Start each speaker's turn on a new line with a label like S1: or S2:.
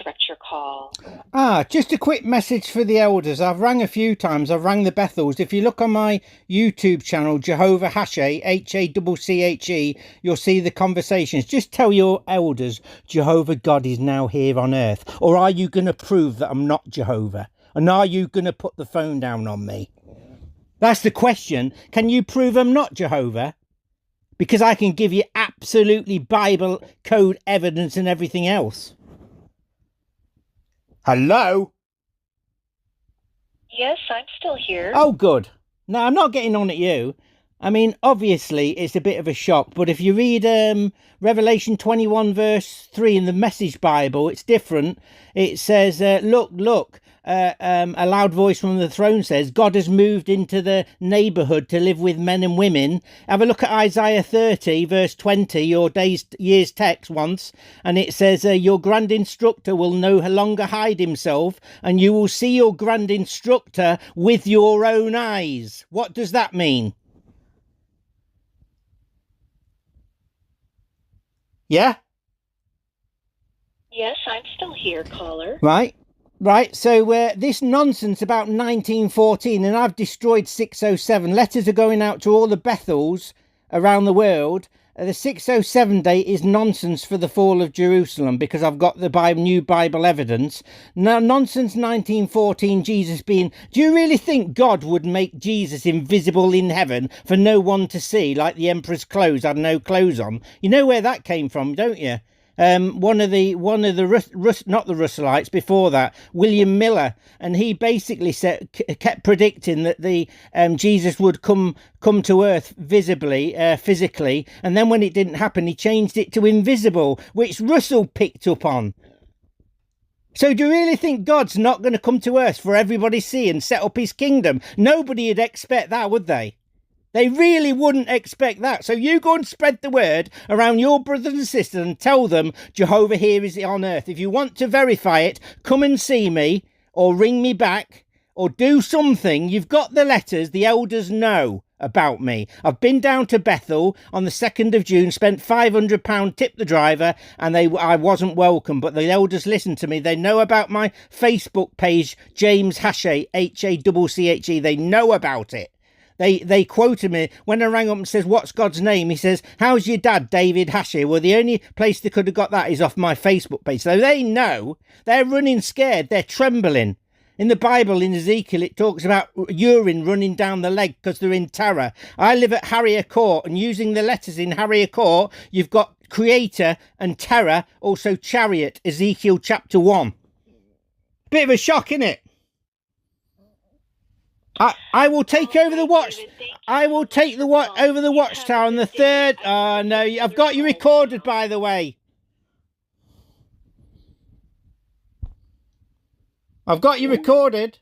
S1: direct your call.
S2: Just a quick message for the elders. I've rang a few times. I've rang the Bethels. If you look on my YouTube channel, Jehovah'S, H-A-C-C-H-E, you'll see the conversations. Just tell your elders Jehovah God is now here on earth. Or are you going to prove that I'm not Jehovah? And are you going to put the phone down on me? That's the question. Can you prove I'm not Jehovah? Because I can give you absolutely Bible code evidence and everything else. Hello?
S1: Yes, I'm still here.
S2: Oh, good. No, I'm not getting on at you. I mean, obviously, it's a bit of a shock, but if you read Revelation 21 verse 3 in the Message Bible, it's different. It says, look, a loud voice from the throne says, God has moved into the neighbourhood to live with men and women. Have a look at Isaiah 30 verse 20, your year's text once, and it says, your grand instructor will no longer hide himself, and you will see your grand instructor with your own eyes. What does that mean? Yeah?
S1: Yes, I'm still here, caller.
S2: Right. So this nonsense about 1914, and I've destroyed 607. Letters are going out to all the Bethels around the world. The 607 date is nonsense for the fall of Jerusalem, because I've got the new Bible evidence. Now, nonsense 1914, Jesus being... Do you really think God would make Jesus invisible in heaven for no one to see, like the emperor's clothes had no clothes on? You know where that came from, don't you? One of the not the Russellites before that, William Miller, and he basically kept predicting that the Jesus would come to earth visibly, physically, and then when it didn't happen, he changed it to invisible, which Russell picked up on. So do you really think God's not going to come to earth for everybody to see and set up his kingdom? Nobody would expect that, would they? They really wouldn't expect that. So you go and spread the word around your brothers and sisters and tell them Jehovah here is on earth. If you want to verify it, come and see me or ring me back or do something. You've got the letters. The elders know about me. I've been down to Bethel on the 2nd of June, spent £500, tipped the driver, and I wasn't welcome. But the elders listened to me. They know about my Facebook page, James Hashe, H-A-C-C-H-E. They know about it. They quoted me when I rang up and says, what's God's name? He says, how's your dad, David Hashe? Well, the only place they could have got that is off my Facebook page. So they know. They're running scared. They're trembling. In the Bible, in Ezekiel, it talks about urine running down the leg because they're in terror. I live at Harrier Court, and using the letters in Harrier Court, you've got creator and terror, also chariot, Ezekiel chapter 1. Bit of a shock, innit? I will take over the watch. I will take over the watchtower on the 3rd. Oh, no, I've got you recorded, by the way. I've got you recorded.